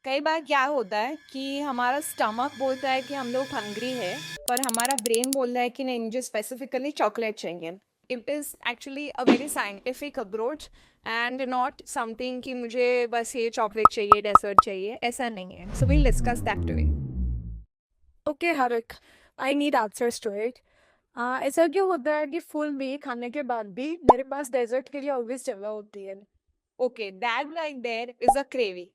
कई बार क्या होता है कि हमारा स्टमक बोलता है कि हम लोग हंग्री है, पर हमारा ब्रेन बोल रहा है कि नहीं, मुझे स्पेसिफिकली चॉकलेट चाहिए। It is actually a very scientific approach and not something कि मुझे बस ये चॉकलेट चाहिए, डेजर्ट चाहिए, ऐसा नहीं है। So we'll discuss that today. Okay हरक, I need answers to it. ऐसा क्यों होता है कि फुल मील खाने के बाद भी मेरे पास डेजर्ट के लिए ऑलवेज जगह होती है? Okay, that like there is a craving.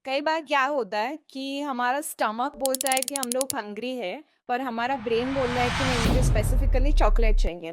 कई बार क्या होता है कि हमारा स्टमक बोलता है कि हम लोग हंग्री है, पर हमारा ब्रेन बोल रहा है कि नहीं, मुझे स्पेसिफिकली चॉकलेट चाहिए।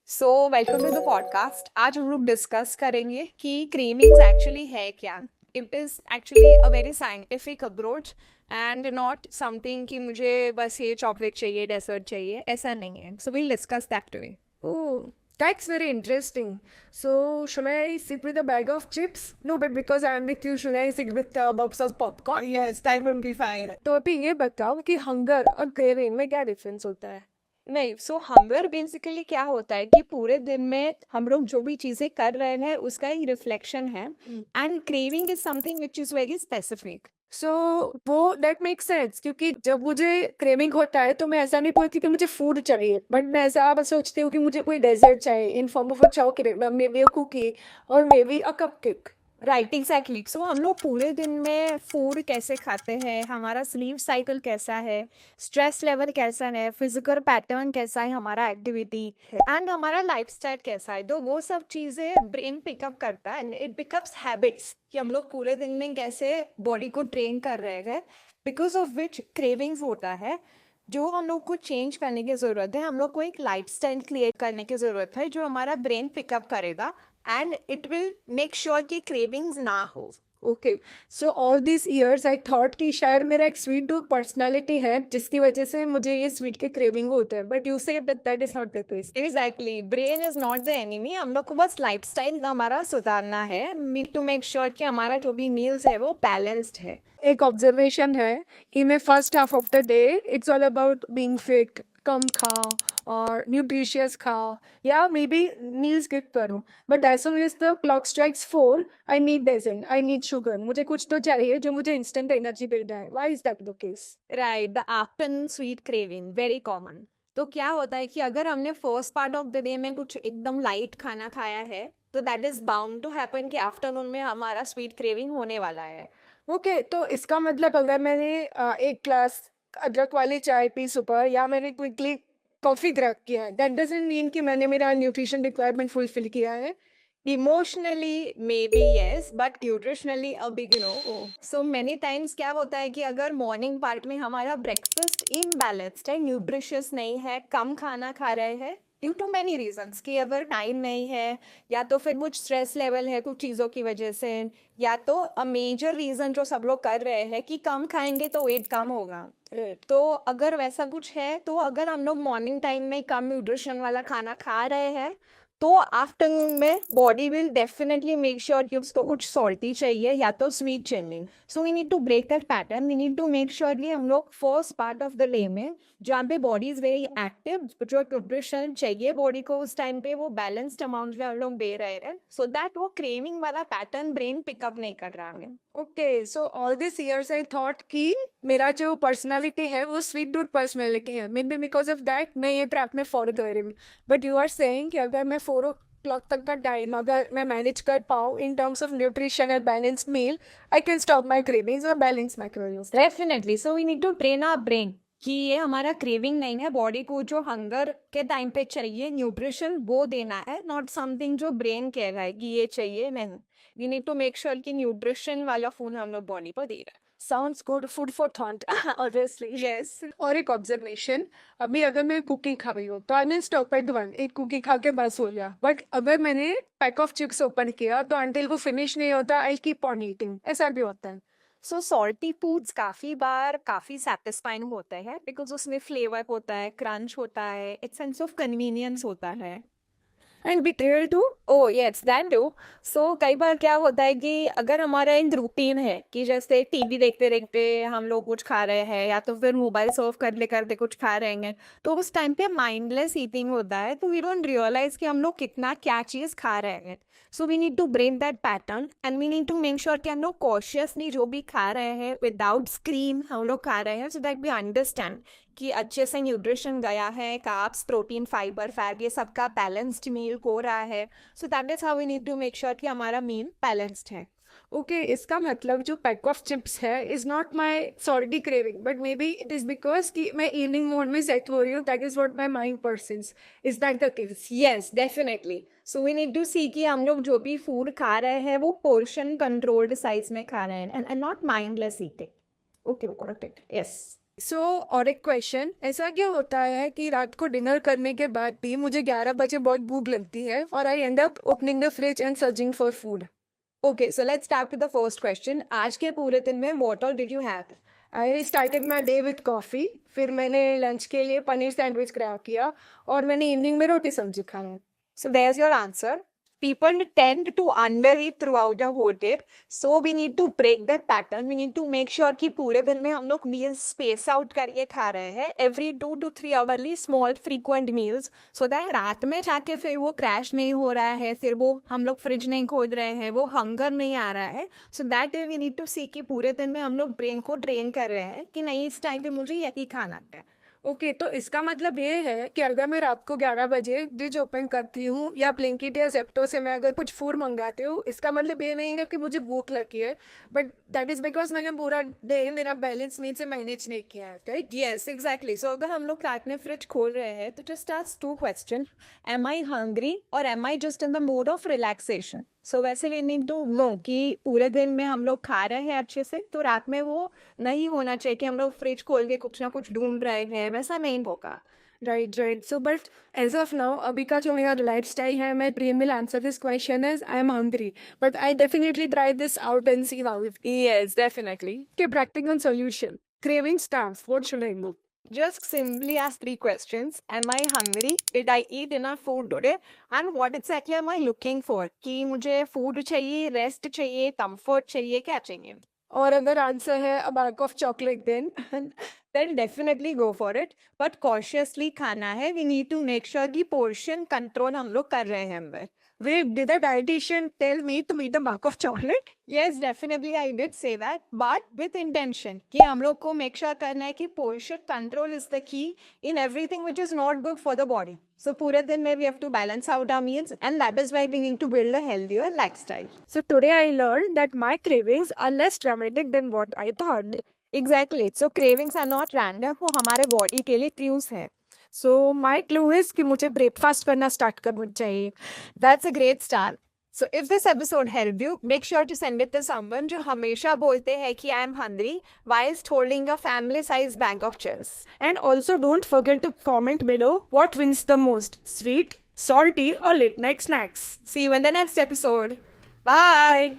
So welcome to the podcast. आज हम लोग डिस्कस करेंगे कि क्रेविंग्स एक्चुअली है क्या। It is actually a very scientific approach and not something कि मुझे बस ये चॉकलेट चाहिए, डेजर्ट चाहिए, ऐसा नहीं है। So we'll discuss that today. Oh, that's very interesting. So, should I sit with a bag of chips? No, but because I'm with you, should I sit with a box of popcorn? Yes, that will be fine. तो अभी ये बताओ कि hunger और craving में क्या difference होता है? नहीं, सो हंगर बेसिकली क्या होता है कि पूरे दिन में हम लोग जो भी चीज़ें कर रहे हैं उसका ही रिफ्लेक्शन है, and craving is something which is very specific. So वो दैट मेक सेंस, क्योंकि जब मुझे क्रेविंग होता है तो मैं ऐसा नहीं बोलती कि मुझे फूड चाहिए, बट मैं ऐसा बस सोचती हूँ कि मुझे कोई डेजर्ट चाहिए in form of a chocolate, may be a cookie और may be a cupcake. Right, exactly. So हम लोग पूरे दिन में फूड कैसे खाते हैं, हमारा स्लीप साइकिल कैसा है, स्ट्रेस लेवल कैसा है, फिजिकल पैटर्न कैसा है, हमारा एक्टिविटी एंड हमारा लाइफस्टाइल कैसा है, तो वो सब चीज़ें ब्रेन पिकअप करता है एंड इट बिकम्स हैबिट्स कि हम लोग पूरे दिन में कैसे बॉडी को ट्रेन कर रहे हैं, बिकॉज ऑफ विच क्रेविंग्स होता है। जो हम लोग को चेंज करने की ज़रूरत है, हम लोग को एक लाइफस्टाइल क्रिएट करने की ज़रूरत है जो हमारा ब्रेन पिकअप करेगा and it will make sure कि क्रेविंग्स ना हो। Okay, so all this years I thought कि शायद मेरा एक स्वीट टूथ पर्सनालिटी है जिसकी वजह से मुझे ये स्वीट के क्रेविंग होते हैं, but you say that is not the case. Exactly, brain is not the enemy. हम लोग को बस लाइफस्टाइल हमारा सुधारना है, मीन टू मेक श्योर कि हमारा जो भी मील्स है वो बैलेंस्ड है। एक ऑब्जर्वेशन है कि मैं first half of the day it's all about being fit, कम खाओ और न्यूट्रिशियस खाओ या मे बी मील स्किप करूँ, but as soon as the clock strikes 4 I need dessert, I need sugar, मुझे कुछ तो चाहिए जो मुझे इंस्टेंट एनर्जी दे जाए। Why is that the case? Right, the afternoon sweet craving very common. तो क्या होता है कि अगर हमने first part of the day में कुछ एकदम लाइट खाना खाया है, तो that is bound to happen कि आफ्टरनून में हमारा स्वीट क्रेविंग होने वाला है। ओके, तो इसका मतलब अगर मैंने एक ग्लास अदरक वाली चाय पी सुबह या मैंने क्विकली कॉफ़ी क्रैक किया है, दैट डजंट मीन कि मैंने मेरा न्यूट्रिशन रिक्वायरमेंट फुलफिल किया है। Emotionally maybe yes, but nutritionally a big no. So many times क्या होता है कि अगर मॉर्निंग पार्ट में हमारा ब्रेकफास्ट इनबैलेंस्ड है, न्यूट्रिशियस नहीं है, कम खाना खा रहे हैं ड्यू टू मैनी रीजंस, कि अगर टाइम नहीं है, या तो फिर कुछ स्ट्रेस लेवल है कुछ चीज़ों की वजह से, या तो अ मेजर रीज़न जो सब लोग कर रहे हैं कि कम खाएंगे तो वेट कम होगा। तो अगर वैसा कुछ है, तो अगर हम लोग मॉर्निंग टाइम में कम न्यूट्रिशन वाला खाना खा रहे हैं, तो आफ्टरनून में body will definitely make sure कि उसको कुछ सॉल्टी चाहिए या तो स्वीट चाहिए। So we need to break that pattern. We need to make sure कि हम लोग first part of the day में जहाँ पे बॉडी इज वेरी एक्टिव, जो न्यूट्रिशन चाहिए बॉडी को उस टाइम पे वो बैलेंस्ड अमाउंट में हम लोग दे रहे हैं, सो दैट वो क्रेविंग वाला पैटर्न ब्रेन पिकअप नहीं कर रहा है। Okay, so all this years I thought कि मेरा जो पर्सनालिटी है वो स्वीट टूथ पर्सनालिटी है, may be because of that मैं ये ट्रैप में फॉलो कर रही हूँ। बट यू आर सेइंग कि अगर मैं 4 o'clock तक का टाइम अगर मैं मैनेज कर पाऊँ in terms of nutrition and balance meal, I can stop my cravings और balance my cravings. Definitely, so we need to train our brain कि ये हमारा क्रेविंग नहीं है, बॉडी को जो हंगर के टाइम पे चाहिए न्यूट्रिशन वो देना है, नॉट समथिंग जो ब्रेन कह रहा है कि ये चाहिए। नहीं, we need to make sure कि न्यूट्रिशन वाला फूड हम लोग बॉडी को दे रहे हैं। Sounds good, food for thought obviously. Yes. और एक ऑब्जर्वेशन, अभी अगर मैं कुकिंग खा रही हूँ तो I mean stop at one, एक कुकी खा के बस हो गया, बट अगर मैंने पैक ऑफ चिप्स ओपन किया तो अंटिल वो फिनिश नहीं होता आई कीप ऑन ईटिंग, ऐसा भी होता है। सो सॉल्टी फूड्स काफ़ी बार काफ़ी सेटिस्फाइंग होते हैं, बिकॉज उसमें फ्लेवर होता है, क्रंच होता है, एक सेंस ऑफ कन्वीनियंस होता है। And betrayal too. Oh yes that do. So कई बार क्या होता है कि अगर हमारा एक रूटीन है कि जैसे टीवी देखते देखते हम लोग कुछ खा रहे हैं या तो फिर मोबाइल सर्व करते करते कुछ खा रहे हैं, तो उस टाइम पे माइंडलेस ईटिंग होता है, तो वी डोंट रियलाइज कि हम लोग कितना क्या चीज़ खा रहे हैं। So we need to break that pattern and we need to make sure कि हम लोग कॉशियसली जो भी खा रहे हैं विदाउट स्क्रीन हम लोग खा रहे हैं, सो दैट वी अंडरस्टैंड कि अच्छे से न्यूट्रिशन गया है, कार्ब्स प्रोटीन फाइबर फैट ये सबका बैलेंस्ड मील हो रहा है। So that is how we need to make sure कि हमारा मील बैलेंस्ड है। ओके, इसका मतलब जो पैक ऑफ चिप्स है is not my salty craving, but may be it is because कि मैं इवनिंग मोड में सेट हो रही हूँ, that is what my mind persons. Is that the case? Yes definitely. So we need to see कि हम लोग जो भी फूड खा रहे हैं वो पोर्शन कंट्रोल्ड साइज में खा रहे हैं and not mindless eating. Okay correct yes. So और एक क्वेश्चन, ऐसा क्या होता है कि रात को डिनर करने के बाद भी मुझे 11 बजे बहुत भूख लगती है और I end up opening the fridge and searching for food? Okay so let's start with the first question. आज के पूरे दिन में what all did you have? I started my day with coffee, फिर मैंने लंच के लिए पनीर सैंडविच क्रैक किया और मैंने इवनिंग में रोटी सब्जी खाया। So there's your answer. People tend to undereat throughout the whole day. So we need to break that pattern. We need to make sure कि पूरे दिन में हम लोग meals space out करके खा रहे हैं. Every 2 to 3 hourly small frequent meals. So that रात में जाके फिर वो crash नहीं हो रहा है, फिर वो हम लोग फ्रिज नहीं खोद रहे हैं, वो hunger नहीं आ रहा है. So that way we need to see कि पूरे दिन में हम लोग brain को train कर रहे हैं कि नहीं इस टाइम पे मुझे यही खाना है. ओके, तो इसका मतलब ये है कि अगर मैं रात को 11 बजे फ्रिज ओपन करती हूँ या ब्लिंकिट या ज़ेप्टो से मैं अगर कुछ फूड मंगाती हूँ, इसका मतलब ये नहीं है कि मुझे भूख लगी है, बट दैट इज़ बिकॉज मैंने पूरा डे मेरा बैलेंस मील से मैनेज नहीं किया है, राइट? Yes, exactly. So अगर हम लोग रात में फ्रिज खोल रहे हैं तो just ask 2 questions. Am I hungry or am I just in the mode of relaxation? So वैसे we need to know कि पूरे दिन में हम लोग खा रहे हैं अच्छे से, तो रात में वो नहीं होना चाहिए कि हम लोग फ्रिज खोल के कुछ ना कुछ ढूंढ रहे हैं, वैसा नहीं होगा। Right. So but as of now अभी का जो मेरा लाइफ स्टाइल है, मैं brain will answer this question is I am hungry, but I definitely try this out and see how it Yes, definitely. के practical solution. Craving starts, what should I do? Just simply ask 3 questions. Am I hungry? Did I eat enough food today? And what exactly am I looking for? कि मुझे food चाहिए, rest चाहिए, comfort चाहिए, क्या चाहिए? और अगर answer है a bag of chocolate then? Then definitely go for it. But cautiously खाना है. We need to make sure कि portion control हम लोग कर रहे हैं अंदर. Wait, did the dietitian tell me to eat a bag of chocolate? Yes, definitely I did say that, but with intention कि हम लोग को make sure करना है कि portion control is the key in everything which is not good for the body. So पूरे दिन में we have to balance out our meals and that is why we need to build a healthier lifestyle. So today I learned that my cravings are less dramatic than what I thought. Exactly. So cravings are not random. वो हमारे body के लिए clues हैं. So my clue is कि मुझे breakfast करना start करना चाहिए. That's a great start. So if this episode helped you, make sure to send it to someone जो हमेशा बोलते हैं कि I am hungry whilst holding a family-sized bag of chips. And also don't forget to comment below what wins the most, sweet, salty or late night snacks. See you in the next episode. Bye.